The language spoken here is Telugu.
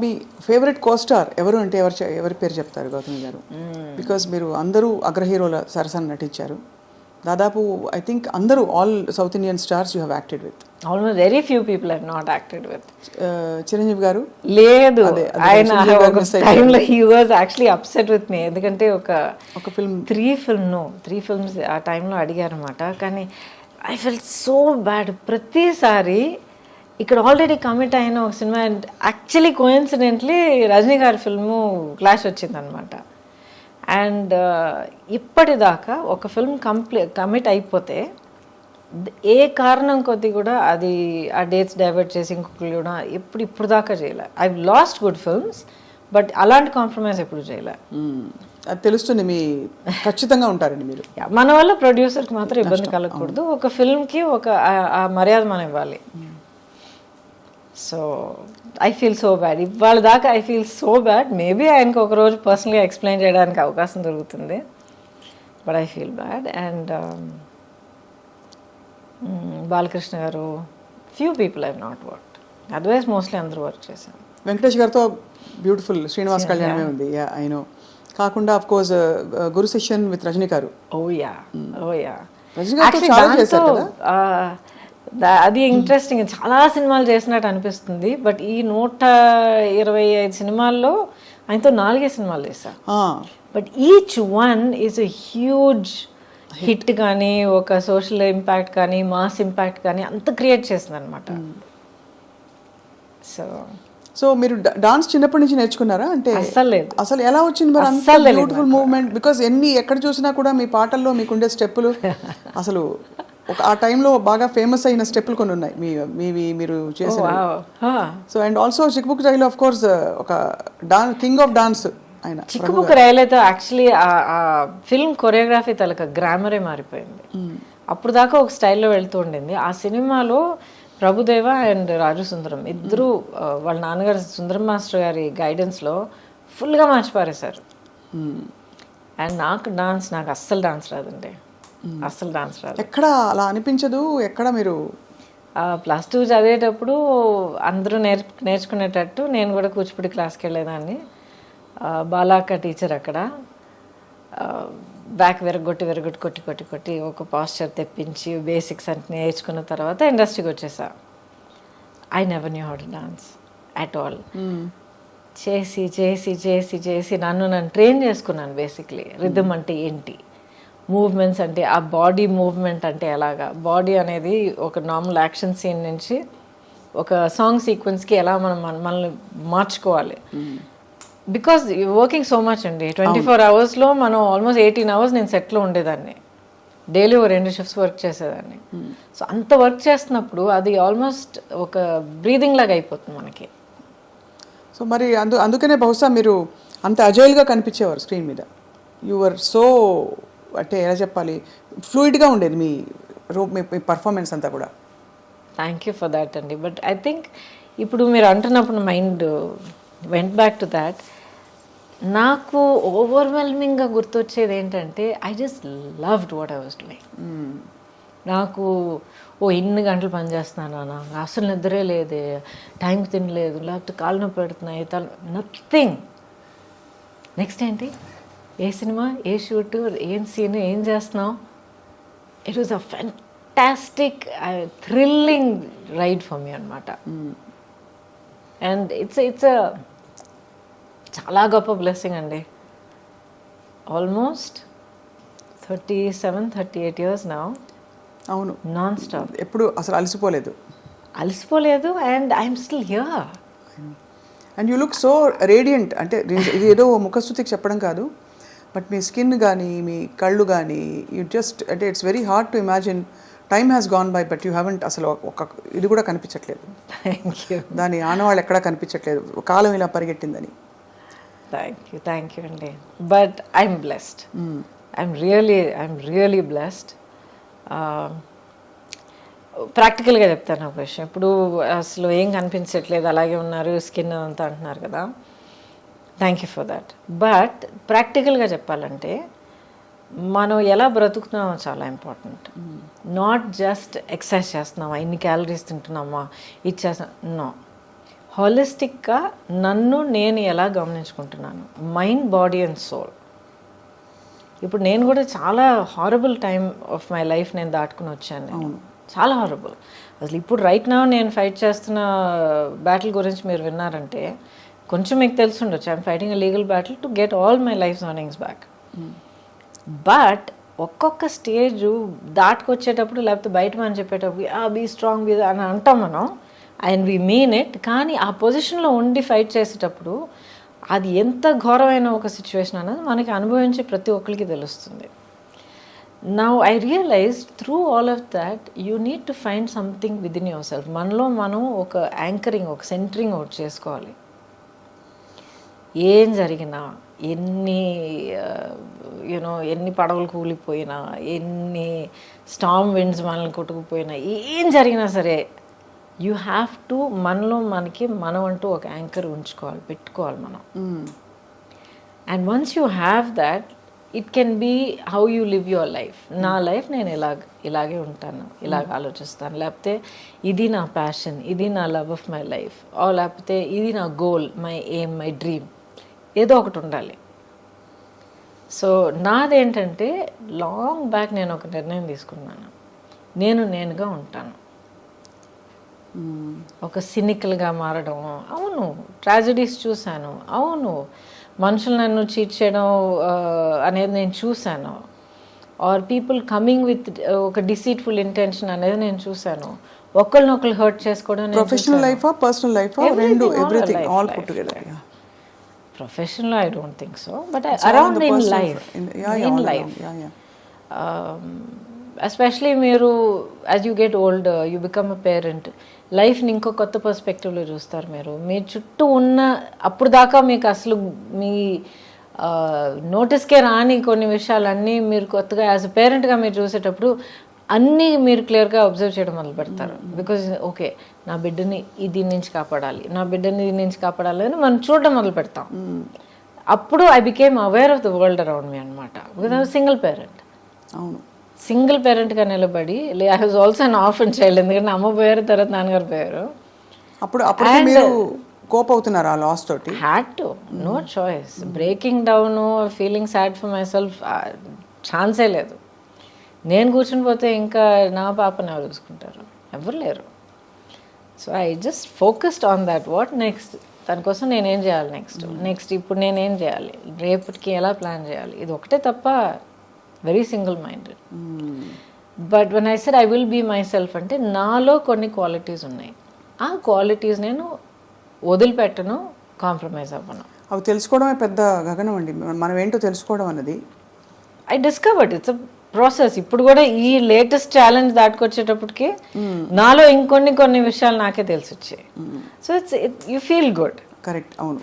మీ ఫేవరెట్ కోస్టార్ ఎవరు అంటే ఎవరి పేరు చెప్తారు గౌతమి గారు? బికాస్ మీరు అందరూ అగ్రహీరోల సరసన నటించారు. దాదాపు ఐ థింక్ అందరూ all south Indian stars you have acted with. Almost very few people have not acted with. Chiranjeevi గారు లేదు, ఆయన చిరంజీవి గారు miss అయిపోయారు. టైంలో he was actually upset with me. ఎందుకంటే ఒక ఫిల్మ్ త్రీ ఫిల్మ్స్ ఆ టైంలో అడిగారన్నమాట. కానీ ఐ ఫెల్ సో బ్యాడ్. ప్రతిసారి ఇక్కడ ఆల్రెడీ కమిట్ అయిన ఒక సినిమా, యాక్చువల్లీ కోఇన్సిడెంట్లీ రజనీ గారి ఫిల్ము క్లాష్ వచ్చిందనమాట. అండ్ ఇప్పటిదాకా ఒక ఫిల్మ్ కమిట్ అయిపోతే ఏ కారణం కొద్ది కూడా అది ఆ డేట్స్ డైవర్ట్ చేసి ఇంకొకరు కూడా ఇప్పుడు దాకా చేయలే. I last good films, but అలాంటి కాంప్రమైజ్ ఎప్పుడు చేయలే. అది తెలుస్తుంది, మీ ఖచ్చితంగా ఉంటారండి మీరు. మన వల్ల ప్రొడ్యూసర్కి మాత్రం ఇబ్బంది కలగకూడదు. ఒక ఫిల్మ్కి ఆ మర్యాద మనం ఇవ్వాలి. So I feel so bad. ఇవాళ దాకా I feel so bad. Maybe ఆయనకు ఒకరోజు పర్సనల్గా ఎక్స్ప్లెయిన్ చేయడానికి అవకాశం దొరుకుతుంది, but I feel bad. And Balakrishna గారు, few people I not work, otherwise mostly అందరూ వర్క్ చేశాను. వెంకటేష్ గారితో బ్యూటిఫుల్ శ్రీనివాస్ కళ్యాణమే ఉంది, ఐ నో. కాకుండా of course Guru Sishyan with Rajini గారు. రజనీ గారితో చాలా చేశారు కదా. అది ఇంట్రెస్టింగ్. చాలా సినిమాలు చేసినట్టు అనిపిస్తుంది, బట్ ఈ 125 సినిమాల్లో ఆయనతో 4 సినిమాలు చేశాను. But each one is a huge hit. కానీ ఒక సోషల్ ఇంపాక్ట్ కానీ మాస్ ఇంపాక్ట్ కానీ అంత క్రియేట్ చేసింది అనమాట. సో మీరు డాన్స్ చిన్నప్పటి నుంచి నేర్చుకున్నారా? అంటే అస్సలు లేదు. అసలు ఎలా వచ్చింది మరి అంత బ్యూటిఫుల్ మూవ్మెంట్? బికాస్ ఎక్కడ చూసినా కూడా మీ పాటల్లో మీకుండే స్టెప్పులు అసలు ఆ టైంలో బాగా ఫేమస్ అయిన స్టెప్పులు కొన్ని ఉన్నాయి మీరు చేసిన. So and also Chikbuk Railu of course ఒక కింగ్ ఆఫ్ డాన్స్ ఆయన. చిక్కుబుక్ రైలు అయితే యాక్చువల్లీ ఆ ఫిల్మ్ కొరియోగ్రఫీ తలక గ్రామరే మారిపోయింది. అప్పుడు దాకా ఒక స్టైల్లో వెళ్తూ ఉండింది. ఆ సినిమాలో ప్రభుదేవ అండ్ రాజు సుందరం ఇద్దరు వాళ్ళ నాన్నగారు సుందరం మాస్టర్ గారి గైడెన్స్లో ఫుల్గా మార్చిపారేశారు. అండ్ నాకు అస్సలు డాన్స్ రాదండి, అస్సలు డాన్స్ రాదు. ఎక్కడ అలా అనిపించదు? ఎక్కడ మీరు +2 చదివేటప్పుడు అందరూ నేర్చుకునేటట్టు నేను కూడా కూచిపూడి క్లాస్కి వెళ్ళేదాన్ని. బాలాక్క టీచర్ అక్కడ బ్యాక్ కొట్టి కొట్టి ఒక పాస్చర్ తెప్పించి బేసిక్స్ అంటే నేర్చుకున్న తర్వాత ఇండస్ట్రీకి వచ్చేసా. I never knew how to dance at all. చేసి చేసి చేసి చేసి నన్ను ట్రైన్ చేసుకున్నాను. బేసిక్లీ రిథమ్ అంటే ఏంటి, మూవ్మెంట్స్ అంటే ఆ బాడీ మూవ్మెంట్ అంటే ఎలాగా, బాడీ అనేది ఒక నార్మల్ యాక్షన్ సీన్ నుంచి ఒక సాంగ్ సీక్వెన్స్కి ఎలా మనల్ని మార్చుకోవాలి. బికాస్ వర్కింగ్ సో మచ్ అండి. 24 అవర్స్లో మనం ఆల్మోస్ట్ 18 అవర్స్ నేను సెట్లో ఉండేదాన్ని. డైలీ 2 షిఫ్ట్స్ వర్క్ చేసేదాన్ని. సో అంత వర్క్ చేస్తున్నప్పుడు అది ఆల్మోస్ట్ ఒక బ్రీదింగ్ లాగా అయిపోతుంది మనకి. సో మరి అందుకనే బహుశా మీరు అంత అజైల్గా కనిపించేవారు స్క్రీన్ మీద. యువర్ సో అంటే ఎలా చెప్పాలి, ఫ్లూయిడ్గా ఉండేది మీ పర్ఫార్మెన్స్ అంతా కూడా. థ్యాంక్ యూ ఫర్ దాట్ అండి. బట్ ఐ థింక్ ఇప్పుడు మీరు అంటున్నప్పుడు mind went back to that. నాకు ఓవర్వెల్మింగ్గా గుర్తొచ్చేది ఏంటంటే I just loved what I was doing. నాకు ఇన్ని గంటలు పనిచేస్తున్నాను నాకు అసలు నిద్రే లేదే, టైంకి తినలేదు, లేకపోతే కాళ్ళు నొప్పి పెడుతున్నాయి, నథింగ్. నెక్స్ట్ ఏంటి, ఏ సినిమా, ఏ షూట్, ఏం సీన్, ఏం చేస్తున్నావు. It was a fantastic thrilling ride for me అనమాట. అండ్ ఇట్స్ చాలా గొప్ప బ్లెస్సింగ్ అండి. Almost 37-38 years now. అవును, నాన్ స్టాప్. ఎప్పుడు అసలు అలసిపోలేదు and I'm still here. And you look so radiant. అంటే ఇది ఏదో ముఖస్తుతికి చెప్పడం కాదు, బట్ మీ స్కిన్ కానీ మీ కళ్ళు కానీ యూ జస్ట్ అంటే it's very hard to imagine. Time has gone by but you haven't అసలు ఒక ఇది కూడా కనిపించట్లేదు. దాని ఆనవాళ్ళు ఎక్కడా కనిపించట్లేదు, కాలం ఇలా పరిగెట్టిందని. థ్యాంక్ యూ అండి. But I'm blessed. I'm really blessed. ప్రాక్టికల్గా చెప్తాను ఒక విషయం. ఇప్పుడు అసలు ఏం కనిపించట్లేదు, అలాగే ఉన్నారు, స్కిన్ అంతా అంటున్నారు కదా. Thank you for that. But ప్రాక్టికల్గా చెప్పాలంటే మనం ఎలా బ్రతుకుతున్నామో చాలా ఇంపార్టెంట్. నాట్ జస్ట్ ఎక్సర్సైజ్ చేస్తున్నామా, ఇన్ని క్యాలరీస్ తింటున్నామా, ఇచ్చేస్తున్నాం. నో, హాలిస్టిక్గా నన్ను నేను ఎలా గమనించుకుంటున్నాను, మైండ్, బాడీ అండ్ సోల్. ఇప్పుడు నేను కూడా చాలా horrible time of my life నేను దాటుకుని వచ్చాను. నేను చాలా హారబుల్. అసలు ఇప్పుడు రైట్ నా నేను ఫైట్ చేస్తున్న బ్యాటిల్ గురించి మీరు విన్నారంటే కొంచెం మీకు తెలిసి ఉండొచ్చు. I'm fighting a legal battle to get all my life earnings back. But ఒక్కొక్క స్టేజ్ దాటుకొచ్చేటప్పుడు లేకపోతే బయట మనం చెప్పేటప్పుడు బీ స్ట్రాంగ్ బీ అని అంటాం మనం, అండ్ వీ మీన్ ఇట్. కానీ ఆ పొజిషన్లో ఉండి ఫైట్ చేసేటప్పుడు అది ఎంత ఘోరమైన ఒక సిచ్యువేషన్ అన్నది మనకి అనుభవించే ప్రతి ఒక్కరికి తెలుస్తుంది. Now I realise through all of that you need to find something within yourself. మనలో మనం ఒక యాంకరింగ్, ఒక సెంటరింగ్ ఒకటి చేసుకోవాలి. ఏం జరిగినా, ఎన్ని ఎన్ని పడవలు కూలిపోయినా, ఎన్ని స్టార్మ్ విండ్స్ మనల్ని కొట్టుకుపోయినా, ఏం జరిగినా సరే యూ హ్యావ్ టు మనలో మనం అంటూ ఒక యాంకర్ ఉంచుకోవాలి, పెట్టుకోవాలి మనం. And once you have that it can be how you live your life. నా లైఫ్ నేను ఇలాగే ఉంటాను, ఇలాగ ఆలోచిస్తాను, లేకపోతే ఇది నా ప్యాషన్, ఇది నా లవ్ ఆఫ్ మై లైఫ్, లేకపోతే ఇది నా goal, my aim, my dream, ఏదో ఒకటి ఉండాలి. సో నాదేంటంటే లాంగ్ బ్యాక్ నేను ఒక నిర్ణయం తీసుకున్నాను, నేనుగా ఉంటాను. ఒక సినికల్గా మారడం, అవును ట్రాజడీస్ చూశాను, అవును మనుషులు నన్ను చీట్ చేయడం అనేది నేను చూశాను, ఆర్ పీపుల్ కమింగ్ విత్ ఒక డిసీట్ఫుల్ ఇంటెన్షన్ అనేది నేను చూశాను, ఒకళ్ళనొకళ్ళు హర్ట్ చేసుకోవడం. ప్రొఫెషనల్ లైఫ్, పర్సనల్ లైఫ్, రెండు, ఎవ్రీథింగ్ ఆల్ పుట్ టుగెదర్. ప్రొఫెషన్లో I don't think so, but around in life, especially మీరు as you get old you become a parent, లైఫ్ని ఇంకో కొత్త పర్స్పెక్టివ్లో చూస్తారు. మీ చుట్టూ ఉన్న అప్పుడు దాకా మీకు అసలు మీ నోటీస్కే రాని కొన్ని విషయాలన్నీ మీరు కొత్తగా యాజ్ అ పేరెంట్గా మీరు చూసేటప్పుడు అన్నీ మీరు క్లియర్గా అబ్జర్వ్ చేయడం మొదలు పెడతారు. బికాజ్ ఓకే నా బిడ్డని దీని నుంచి కాపాడాలి, నా బిడ్డని దీని నుంచి కాపాడాలి అని మనం చూడడం మొదలు పెడతాం. అప్పుడు I became aware of the world around me అనమాట. Because I was single parent. అవును, సింగిల్ పేరెంట్గా నిలబడి, I was also an orphan child. ఎందుకంటే అమ్మ పోయారు, తర్వాత నాన్నగారు పోయారు. అప్పుడు మీరు కోప్ అవుతున్నారు ఆ లాస్ తోటి? Had to, no choice. Breaking down, feeling sad for myself ఛాన్సే లేదు. నేను కూర్చుని పోతే ఇంకా నా పాపని ఎవరు చూసుకుంటారు? ఎవరు లేరు. So I just focused on that. What next, దానికోసం నేనేం చేయాలి, నెక్స్ట్ ఇప్పుడు నేనేం చేయాలి, రేపటికి ఎలా ప్లాన్ చేయాలి, ఇది ఒకటే తప్ప. Very single minded. But when I said I will be myself అంటే నాలో కొన్ని క్వాలిటీస్ ఉన్నాయి. ఆ క్వాలిటీస్ నేను వదిలిపెట్టను, కాంప్రమైజ్ అవ్వను. అవి తెలుసుకోవడమే పెద్ద గగనం అండి. మనం ఏంటో తెలుసుకోవడం అన్నది I discovered it's a process. ఇప్పుడు కూడా ఈ లేటెస్ట్ ఛాలెంజ్ దాటుకొచ్చేటప్పటికి నాలో ఇంకొన్ని విషయాలు నాకే తెలిసి వచ్చాయి. So you feel good. Correct, అవును.